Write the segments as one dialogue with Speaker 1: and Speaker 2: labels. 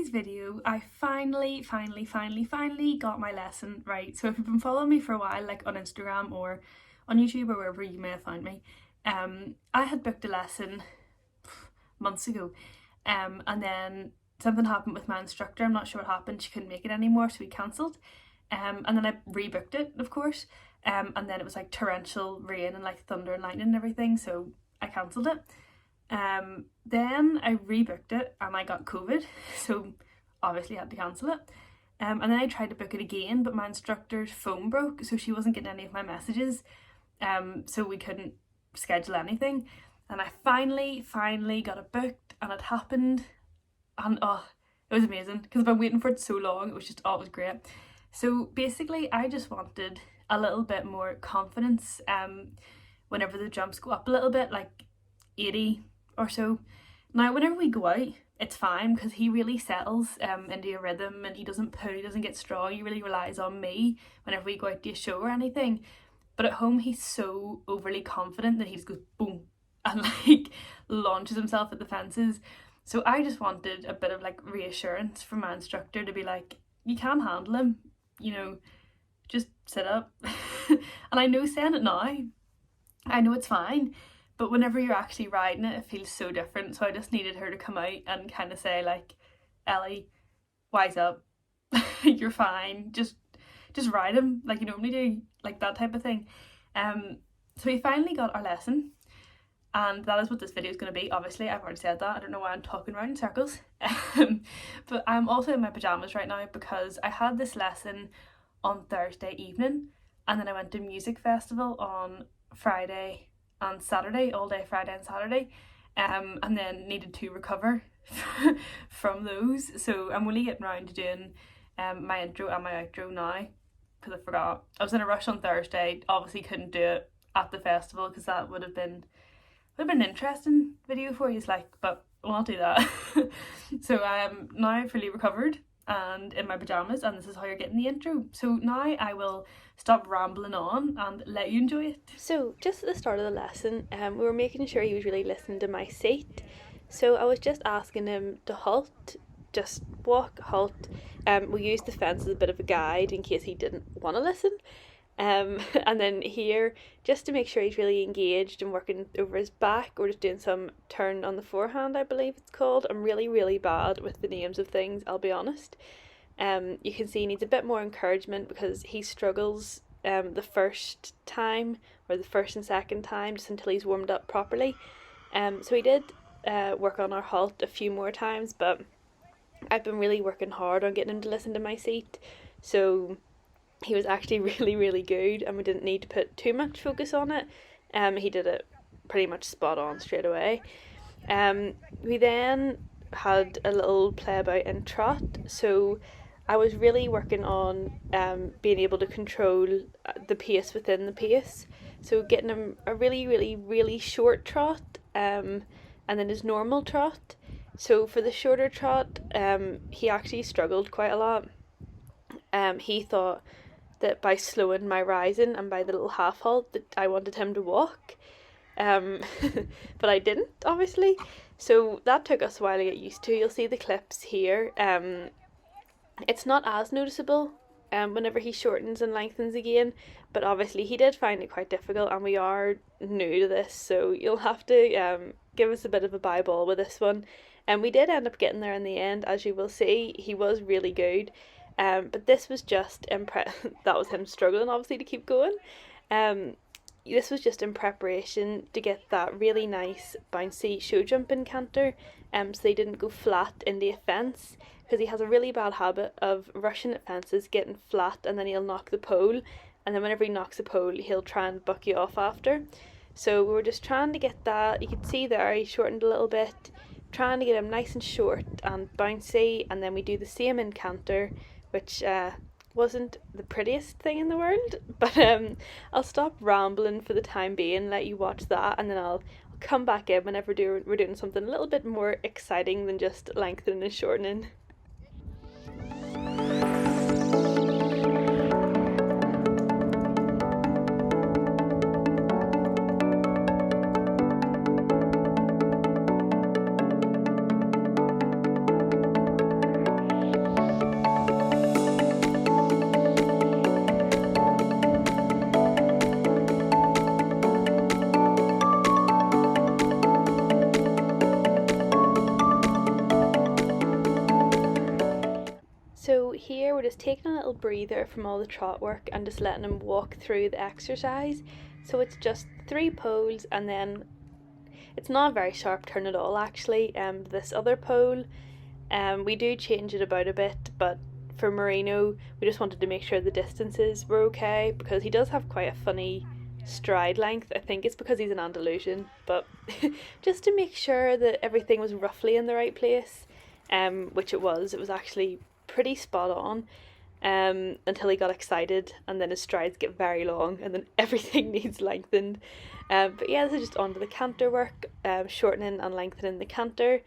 Speaker 1: today's video, I finally got my lesson right. So if you've been following me for a while, like on Instagram or on YouTube or wherever you may have found me, I had booked a lesson months ago, and then something happened with my instructor. I'm not sure what happened. She couldn't make it anymore, so we cancelled. And then I rebooked it, of course. And then it was like torrential rain and like thunder and lightning and everything, so I cancelled it. Then I rebooked it and I got COVID, so obviously had to cancel it. And then I tried to book it again, but my instructor's phone broke, so she wasn't getting any of my messages. So we couldn't schedule anything. And I finally got it booked, and it happened. And it was amazing because I've been waiting for it so long. It was just, it was great. So basically, I just wanted a little bit more confidence whenever the jumps go up a little bit, like 80 or so. Now, whenever we go out, it's fine because he really settles into a rhythm, and he doesn't pull, he doesn't get strong. He really relies on me whenever we go out to a show or anything. But at home, he's so overly confident that he just goes boom and like launches himself at the fences. So I just wanted a bit of like reassurance from my instructor to be like, you can handle him, just sit up. And I know saying it now, I know it's fine, but whenever you're actually riding it, it feels so different. So I just needed her to come out and kind of say like, Ellie, wise up, you're fine, just ride him like you normally do, like that type of thing. So we finally got our lesson, and that is what this video is going to be. Obviously, I've already said that. I don't know why I'm talking around in circles. But I'm also in my pyjamas right now because I had this lesson on Thursday evening, and then I went to music festival on Friday and Saturday, all day Friday and Saturday, and then needed to recover from those. So I'm only getting around to doing my intro and my outro now because I forgot. I was in a rush on Thursday, obviously couldn't do it at the festival because that would have been an interesting video for you, but we'll not do that. So I'm now fully recovered and in my pyjamas, and this is how you're getting the intro. So now I will stop rambling on and let you enjoy it. So just at the start of the lesson, we were making sure he was really listening to my seat. So I was just asking him to halt, just walk, halt. We used the fence as a bit of a guide in case he didn't want to listen. And then here, just to make sure he's really engaged and working over his back, or just doing some turn on the forehand, I believe it's called. I'm really bad with the names of things, I'll be honest. You can see he needs a bit more encouragement because he struggles the first time or the first and second time just until he's warmed up properly. So we did work on our halt a few more times, but I've been really working hard on getting him to listen to my seat. So he was actually really good, and we didn't need to put too much focus on it. He did it pretty much spot on straight away. We then had a little play about in Trot, so I was really working on being able to control the pace within the pace. So getting him a really short trot, and then his normal trot. So for the shorter trot, he actually struggled quite a lot. He thought that by slowing my rising and by the little half halt that I wanted him to walk, but I didn't, obviously. So that took us a while to get used to. You'll see the clips here. It's not as noticeable whenever he shortens and lengthens again, but obviously he did find it quite difficult, and we are new to this, so you'll have to give us a bit of a bye ball with this one. And we did end up getting there in the end, as you will see. He was really good. But this was just that was him struggling obviously to keep going. This was just in preparation to get that really nice bouncy show jump in Canter, so they didn't go flat into a fence, because he has a really bad habit of rushing at fences, getting flat, and then he'll knock the pole, and then whenever he knocks the pole he'll try and buck you off after. So we were just trying to get that. You can see there he shortened a little bit, trying to get him nice and short and bouncy, and then we do the same in Canter, which wasn't the prettiest thing in the world, but I'll stop rambling for the time being, let you watch that, and then I'll come back in whenever we're doing something a little bit more exciting than just lengthening and shortening.
Speaker 2: taking a little breather from all the trot work and just letting him walk through the exercise. So it's just 3 poles, and then it's not a very sharp turn at all actually. This other pole, we do change it about a bit, but for Moreno we just wanted to make sure the distances were okay, because he does have quite a funny stride length. I think it's because he's an Andalusian, but just to make sure that everything was roughly in the right place, which it was actually pretty spot on, until he got excited, and then his strides get very long and then everything needs lengthened. But yeah, this is just onto the canter work, shortening and lengthening the canter.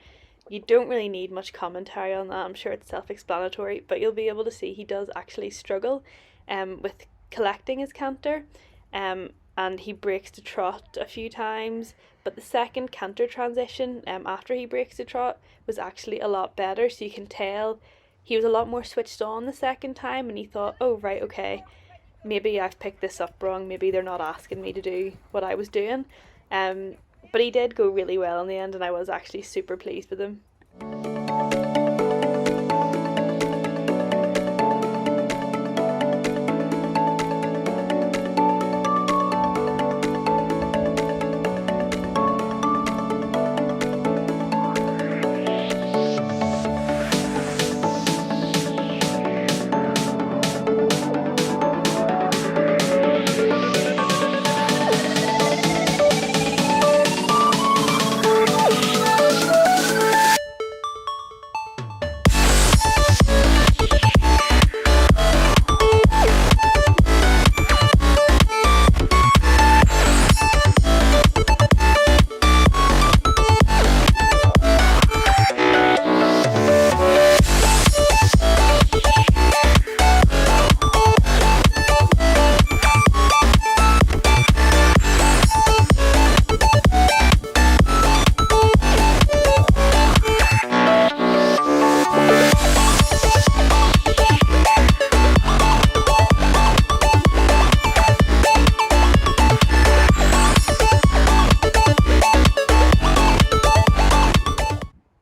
Speaker 2: You don't really need much commentary on that, I'm sure it's self-explanatory, but you'll be able to see he does actually struggle with collecting his canter, and he breaks to trot a few times, but the second canter transition, after he breaks to trot, was actually a lot better. So you can tell he was a lot more switched on the second time, and he thought, oh right, okay, maybe I've picked this up wrong, maybe they're not asking me to do what I was doing. But he did go really well in the end, and I was actually super pleased with him.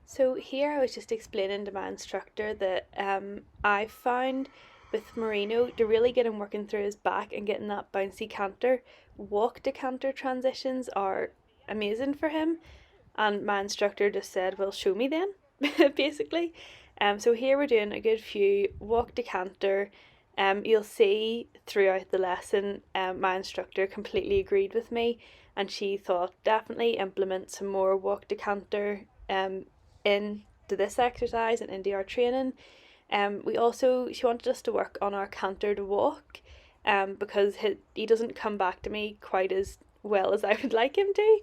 Speaker 2: So here I was just explaining to my instructor that I found with Moreno, to really get him working through his back and getting that bouncy canter, walk to canter transitions are amazing for him. And my instructor just said, well, show me then, basically. So here we're doing a good few walk to canter. You'll see throughout the lesson, my instructor completely agreed with me, and she thought definitely implement some more walk to canter into this exercise and into our training. She wanted us to work on our canter to walk, because he doesn't come back to me quite as well as I would like him to.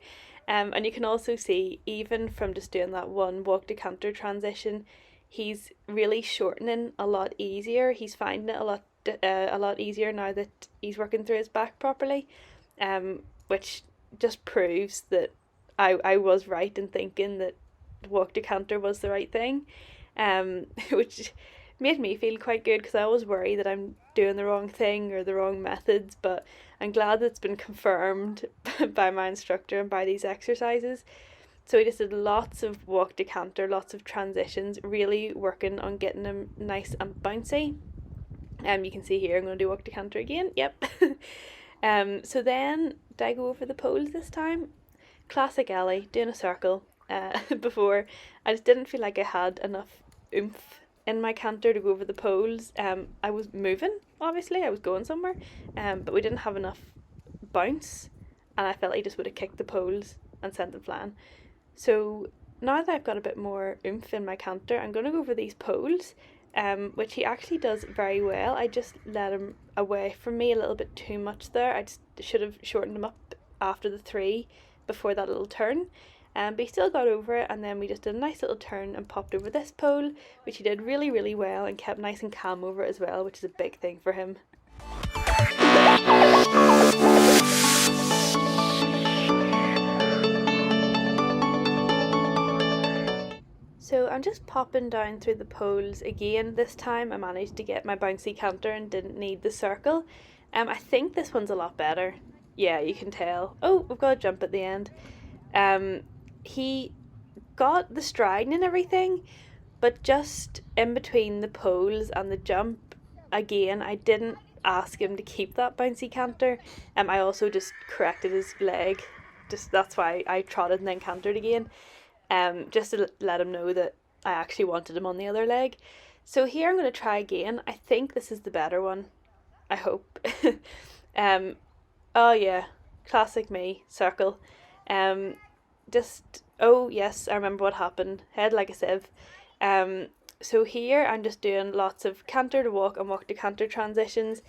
Speaker 2: And you can also see, even from just doing that one walk to canter transition, he's really shortening a lot easier. He's finding it a lot easier now that he's working through his back properly, which just proves that I was right in thinking that walk to canter was the right thing, which made me feel quite good, because I always worry that I'm doing the wrong thing or the wrong methods, but I'm glad that it's been confirmed by my instructor and by these exercises. So we just did lots of walk to canter, lots of transitions, really working on getting them nice and bouncy. You can see here I'm going to do walk to canter again, yep. So then, did I go over the poles this time? Classic Ellie, doing a circle. Before, I just didn't feel like I had enough oomph in my canter to go over the poles. I was moving, obviously, I was going somewhere, but we didn't have enough bounce, and I felt like I just would have kicked the poles and sent them flying. So now that I've got a bit more oomph in my canter, I'm going to go over these poles, which he actually does very well. I just let him away from me a little bit too much there. I just should have shortened him up after the 3 before that little turn. But he still got over it, and then we just did a nice little turn and popped over this pole, which he did really, really well, and kept nice and calm over it as well, which is a big thing for him. So I'm just popping down through the poles again. This time I managed to get my bouncy canter and didn't need the circle. I think this one's a lot better. Yeah, you can tell. Oh, we've got a jump at the end. He got the striding and everything, but just in between the poles and the jump, again, I didn't ask him to keep that bouncy canter. I also just corrected his leg. Just that's why I trotted and then cantered again. Just to let him know that I actually wanted him on the other leg. So here I'm going to try again. I think this is the better one. I hope. Oh yeah, classic me, circle. Oh yes, I remember what happened. Head like a sieve. So here I'm just doing lots of canter to walk and walk to canter transitions,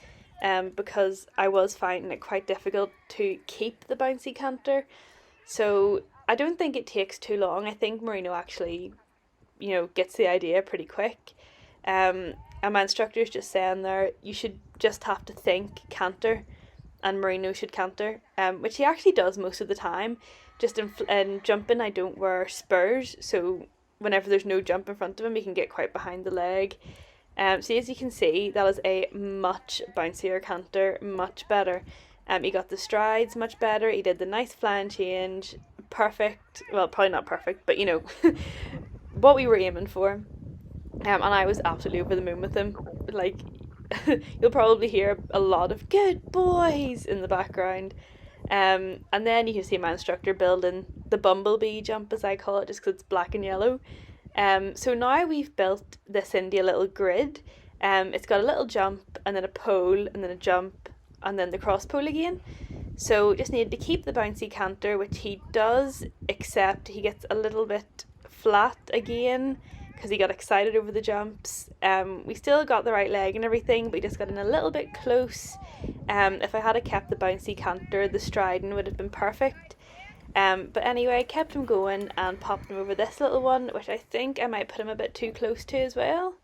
Speaker 2: because I was finding it quite difficult to keep the bouncy canter. So I don't think it takes too long. I think Moreno actually, gets the idea pretty quick. And my instructor's just saying there, you should just have to think canter, and Moreno should canter, which he actually does most of the time. Just in jumping, I don't wear spurs, so whenever there's no jump in front of him, he can get quite behind the leg. So as you can see, that is a much bouncier canter, much better. He got the strides much better. He did the nice flying change, perfect. Well, probably not perfect, but what we were aiming for. And I was absolutely over the moon with him. Like, you'll probably hear a lot of "good boys" in the background. And then you can see my instructor building the bumblebee jump, as I call it, just because it's black and yellow. So now we've built this into a little grid. It's got a little jump, and then a pole, and then a jump, and then the cross pole again. So just needed to keep the bouncy canter, which he does, except he gets a little bit flat again because he got excited over the jumps. We still got the right leg and everything, but he just got in a little bit close. If I had kept the bouncy canter, the striding would have been perfect. But anyway, I kept him going and popped him over this little one, which I think I might put him a bit too close to as well.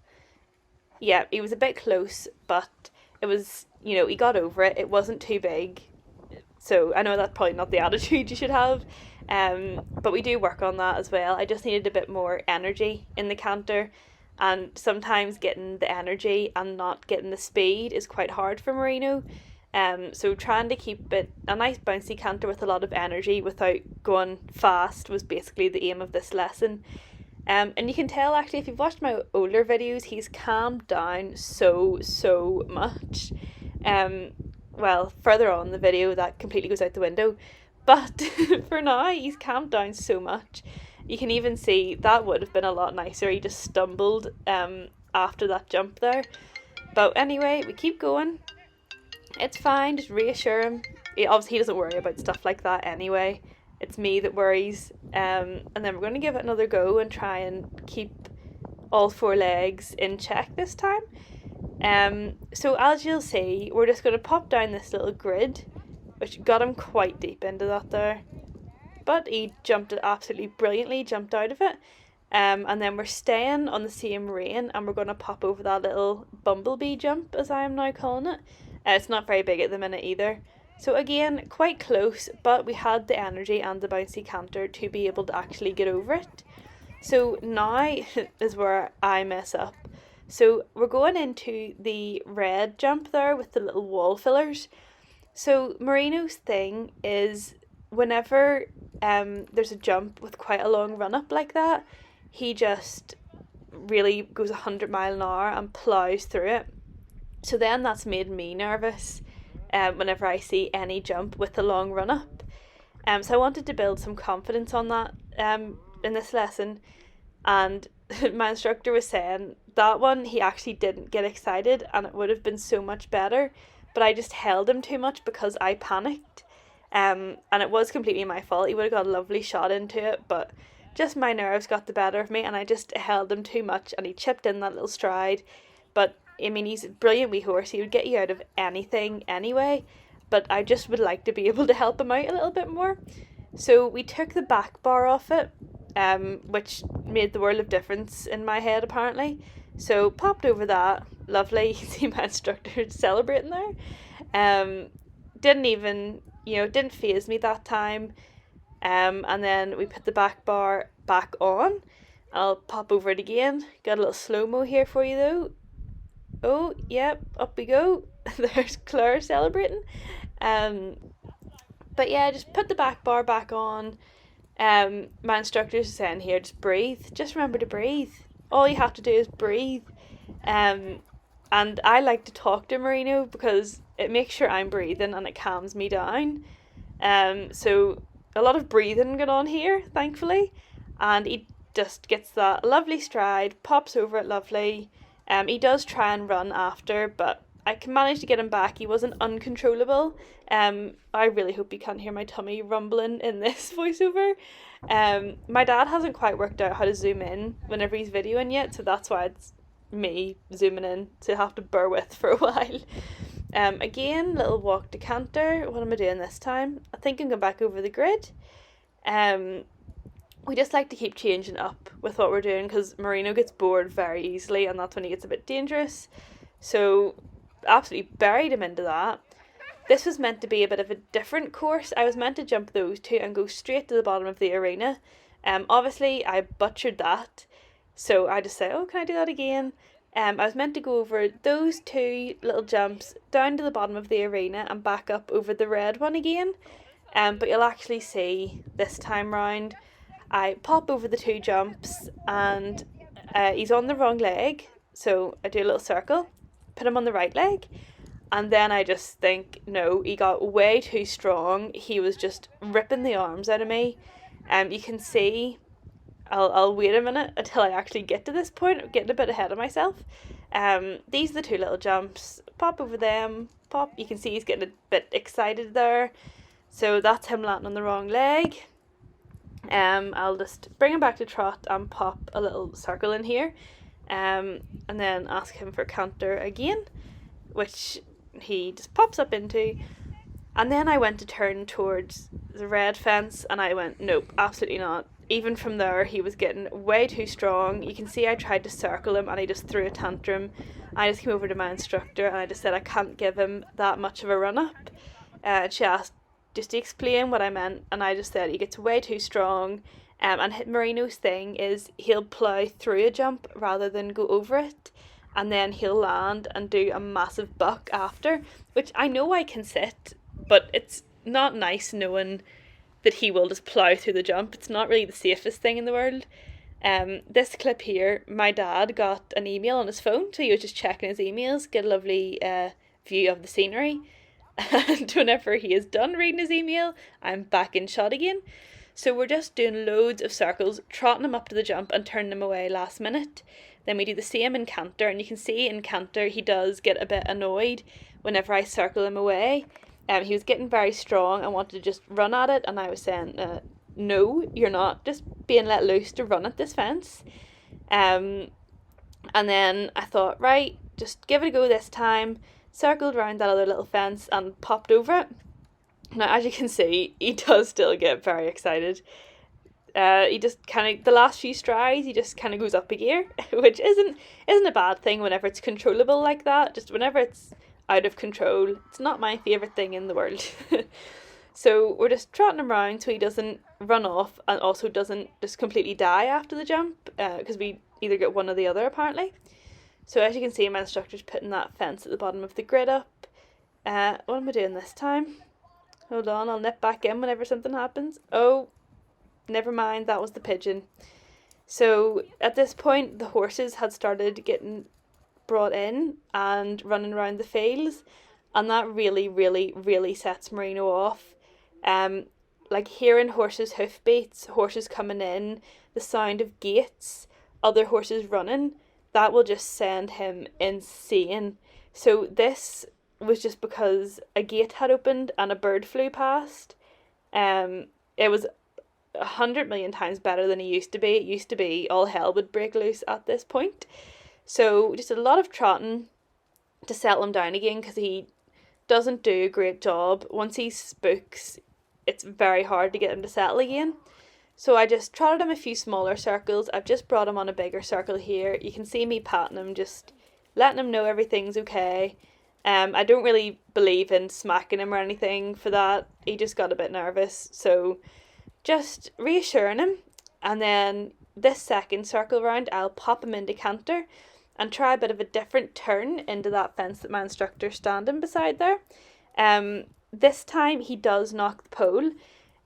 Speaker 2: Yeah, he was a bit close, but it was, he got over it. It wasn't too big. So I know that's probably not the attitude you should have. But we do work on that as well. I just needed a bit more energy in the canter, and sometimes getting the energy and not getting the speed is quite hard for Moreno. So trying to keep it a nice bouncy canter with a lot of energy without going fast was basically the aim of this lesson. And you can tell actually, if you've watched my older videos, he's calmed down so much. Well, further on in the video that completely goes out the window, but for now he's calmed down so much. You can even see that would have been a lot nicer. He just stumbled after that jump there. But anyway, we keep going. It's fine, just reassure him. Obviously he doesn't worry about stuff like that anyway. It's me that worries. And then we're going to give it another go and try and keep all four legs in check this time. So as you'll see, we're just going to pop down this little grid, which got him quite deep into that there. But he jumped it absolutely brilliantly, jumped out of it. And then we're staying on the same rein, and we're going to pop over that little bumblebee jump, as I am now calling it. It's not very big at the minute either. So again, quite close, but we had the energy and the bouncy canter to be able to actually get over it. So now is where I mess up. So we're going into the red jump there with the little wall fillers. So Moreno's thing is whenever there's a jump with quite a long run up like that, he just really goes 100 mph and plows through it. So then that's made me nervous whenever I see any jump with a long run up. So I wanted to build some confidence on that in this lesson, and my instructor was saying that one he actually didn't get excited and it would have been so much better, but I just held him too much because I panicked, and it was completely my fault. He would have got a lovely shot into it, but just my nerves got the better of me and I just held him too much, and he chipped in that little stride. But I mean, he's a brilliant wee horse. He would get you out of anything anyway, but I just would like to be able to help him out a little bit more. So we took the back bar off it, which made the world of difference in my head apparently. So popped over that, lovely. You can see my instructor celebrating there. Didn't even, didn't faze me that time. And then we put the back bar back on. I'll pop over it again. Got a little slow-mo here for you though. Oh, yep, up we go. There's Claire celebrating. But yeah, just put the back bar back on. My instructor's saying here, just breathe. Just remember to breathe. All you have to do is breathe. And I like to talk to Moreno because it makes sure I'm breathing and it calms me down. So a lot of breathing going on here, thankfully. And he just gets that lovely stride, pops over it lovely. He does try and run after, but I can manage to get him back. He wasn't uncontrollable. I really hope you can't hear my tummy rumbling in this voiceover. My dad hasn't quite worked out how to zoom in whenever he's videoing yet, so that's why it's me zooming in to have to bear with for a while. Again, little walk to Canter. What am I doing this time? I think I'm going back over the grid. We just like to keep changing up with what we're doing because Moreno gets bored very easily, and that's when he gets a bit dangerous. So absolutely buried him into that. This was meant to be a bit of a different course. I was meant to jump those two and go straight to the bottom of the arena. Obviously I butchered that, so I just said, oh, can I do that again? I was meant to go over those two little jumps down to the bottom of the arena and back up over the red one again. But you'll actually see this time round, I pop over the two jumps and he's on the wrong leg. So I do a little circle, put him on the right leg. And then I just think, no, he got way too strong. He was just ripping the arms out of me. You can see, I'll wait a minute until I actually get to this point. I'm getting a bit ahead of myself. These are the two little jumps. Pop over them, pop. You can see he's getting a bit excited there. So that's him landing on the wrong leg. I'll just bring him back to trot and pop a little circle in here. And then ask him for Canter again, which he just pops up into. And then I went to turn towards the red fence and I went, nope, absolutely not. Even from there, he was getting way too strong. You can see I tried to circle him and he just threw a tantrum. I just came over to my instructor and I just said I can't give him that much of a run up. And she asked just to explain what I meant, and I just said he gets way too strong. And Moreno's thing is he'll plough through a jump rather than go over it, and then he'll land and do a massive buck after, which I know I can sit, but it's not nice knowing that he will just plough through the jump. It's not really the safest thing in the world. This clip here, my dad got an email on his phone, so he was just checking his emails, get a lovely view of the scenery. And whenever he is done reading his email, I'm back in shot again. So we're just doing loads of circles, trotting him up to the jump and turning him away last minute. Then we do the same in Canter, and you can see in Canter he does get a bit annoyed whenever I circle him away. He was getting very strong and wanted to just run at it, and I was saying, no, you're not just being let loose to run at this fence. And then I thought, right, just give it a go this time. Circled around that other little fence and popped over it. Now, as you can see, he does still get very excited. He just kind of, the last few strides, he just kind of goes up a gear, which isn't a bad thing whenever it's controllable like that. Just whenever it's out of control, it's not my favourite thing in the world. So we're just trotting him around so he doesn't run off and also doesn't just completely die after the jump, because we either get one or the other apparently. So as you can see, my instructor's putting that fence at the bottom of the grid up. What am I doing this time? Hold on, I'll nip back in whenever something happens. Oh, never mind, that was the pigeon. So at this point, the horses had started getting brought in and running around the fields, and that really, really, really sets Moreno off. Like hearing horses' hoofbeats, horses coming in, the sound of gates, other horses running, that will just send him insane. So this was just because a gate had opened and a bird flew past. It was 100 million times better than it used to be. It used to be all hell would break loose at this point. So just a lot of trotting to settle him down again, because he doesn't do a great job. Once he spooks, it's very hard to get him to settle again. So I just trotted him a few smaller circles. I've just brought him on a bigger circle here. You can see me patting him, just letting him know everything's okay. I don't really believe in smacking him or anything for that. He just got a bit nervous. So just reassuring him. And then this second circle round, I'll pop him into Canter and try a bit of a different turn into that fence that my instructor's standing beside there. This time he does knock the pole.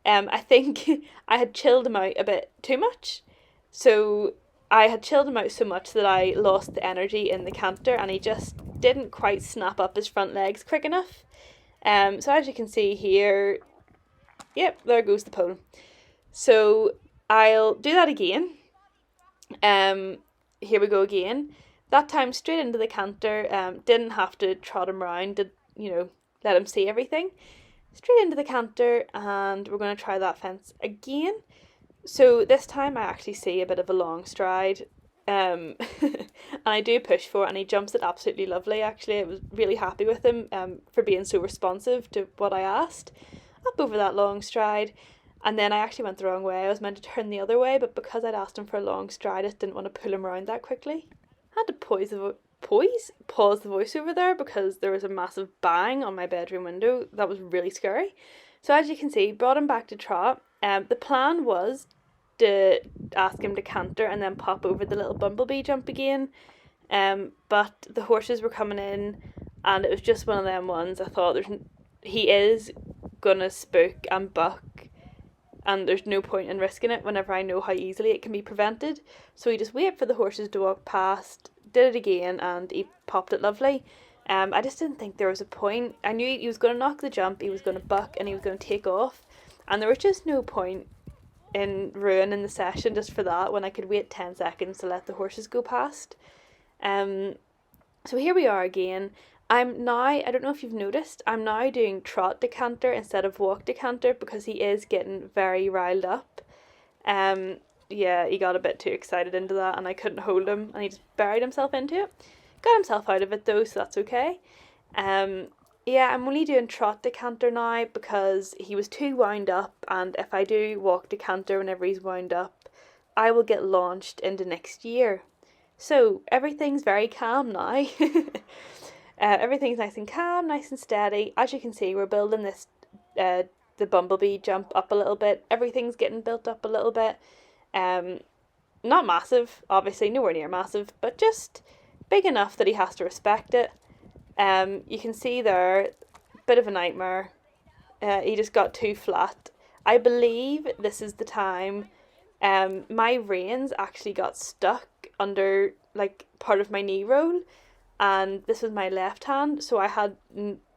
Speaker 2: I think I had chilled him out a bit too much. So I had chilled him out so much that I lost the energy in the canter, and he just didn't quite snap up his front legs quick enough. So as you can see here, yep, there goes the pole. So I'll do that again. Here we go again. That time straight into the canter. Didn't have to trot him round. Did let him see everything. Straight into the canter, and we're going to try that fence again. So this time I actually see a bit of a long stride. And I do push for it, and he jumps it absolutely lovely. Actually, I was really happy with him for being so responsive to what I asked. Up over that long stride, and then I actually went the wrong way. I was meant to turn the other way, but because I'd asked him for a long stride, I didn't want to pull him around that quickly. I had to pause the voiceover there because there was a massive bang on my bedroom window. That was really scary. So as you can see, brought him back to trot. The plan was to ask him to canter and then pop over the little bumblebee jump again. But the horses were coming in, and it was just one of them ones. I thought he is gonna spook and buck, and there's no point in risking it whenever I know how easily it can be prevented. So he just waited for the horses to walk past, did it again, and he popped it lovely. I just didn't think there was a point. I knew he was going to knock the jump, he was going to buck, and he was going to take off, and there was just no point in ruining the session just for that when I could wait 10 seconds to let the horses go past. So here we are again. I don't know if you've noticed, I'm now doing trot to canter instead of walk to canter because he is getting very riled up. Yeah, he got a bit too excited into that, and I couldn't hold him, and he just buried himself into it. Got himself out of it though, so that's okay. Yeah, I'm only doing trot to canter now because he was too wound up, and if I do walk to canter whenever he's wound up, I will get launched into next year. So everything's very calm now. Everything's nice and calm, nice and steady. As you can see, we're building this the bumblebee jump up a little bit. Everything's getting built up a little bit. Not massive, obviously, nowhere near massive, but just big enough that he has to respect it. You can see there, bit of a nightmare. He just got too flat. I believe this is the time my reins actually got stuck under like part of my knee roll, and this was my left hand, so I had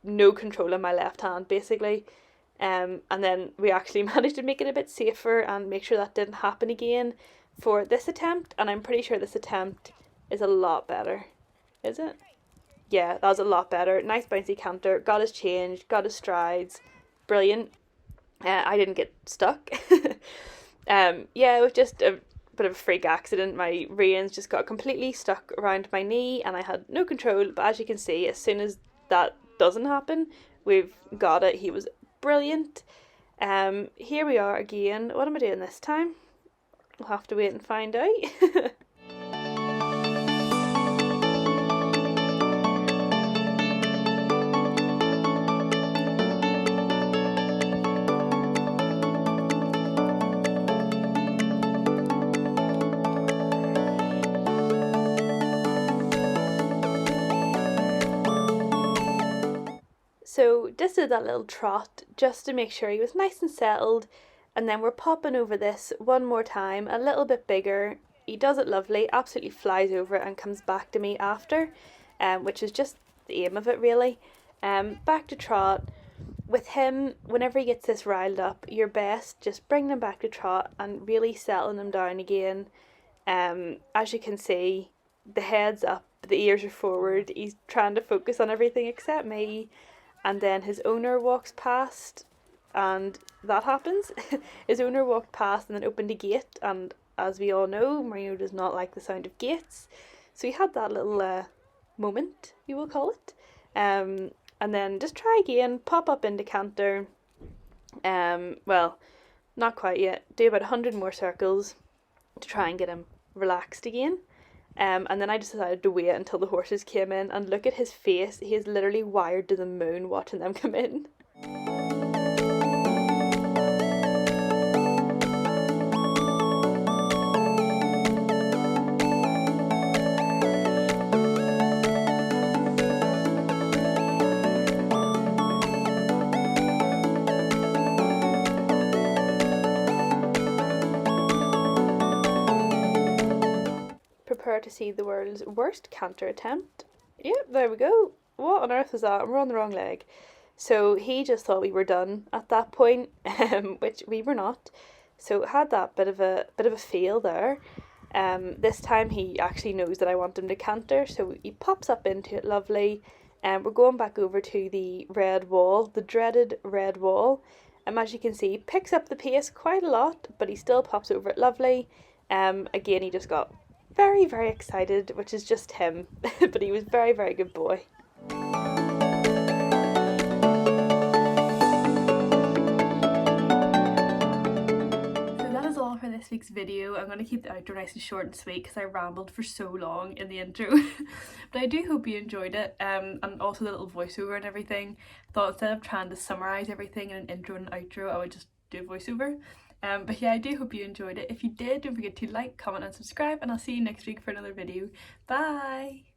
Speaker 2: no control in my left hand basically. And then we actually managed to make it a bit safer and make sure that didn't happen again for this attempt, and I'm pretty sure this attempt is a lot better. Is it? Yeah, that was a lot better. Nice bouncy canter, got his change, got his strides, brilliant. I didn't get stuck. Yeah, it was just a bit of a freak accident. My reins just got completely stuck around my knee and I had no control, but as you can see, as soon as that doesn't happen, we've got it. He was brilliant. Here we are again. What am I doing this time? We'll have to wait and find out. So just did that little trot just to make sure he was nice and settled, and then we're popping over this one more time, a little bit bigger. He does it lovely, absolutely flies over it and comes back to me after, which is just the aim of it really. Back to trot. With him, whenever he gets this riled up, you're best just bringing him back to trot and really settling him down again. As you can see, the head's up, the ears are forward, he's trying to focus on everything except me. And then his owner walks past, and that happens. His owner walked past and then opened a gate, and as we all know, Moreno does not like the sound of gates. So he had that little moment, you will call it. And then just try again, pop up into canter. Well, not quite yet. Do about 100 more circles to try and get him relaxed again. And then I just decided to wait until the horses came in, and look at his face. He is literally wired to the moon watching them come in. prepare to see the world's worst canter attempt. Yep, there we go. What on earth was that? We're on the wrong leg. So he just thought we were done at that point, which we were not. So had that bit of a fail there. This time he actually knows that I want him to canter, so he pops up into it lovely. And we're going back over to the red wall, the dreaded red wall. As you can see, he picks up the pace quite a lot, but he still pops over it lovely. Again, he just got very, very excited, which is just him, but he was very, very good boy.
Speaker 1: For this week's video. I'm going to keep the outro nice and short and sweet because I rambled for so long in the intro. But I do hope you enjoyed it, and also the little voiceover and everything. Thought instead of trying to summarise everything in an intro and an outro, I would just do a voiceover. But yeah, I do hope you enjoyed it. If you did, don't forget to like, comment and subscribe, and I'll see you next week for another video. Bye!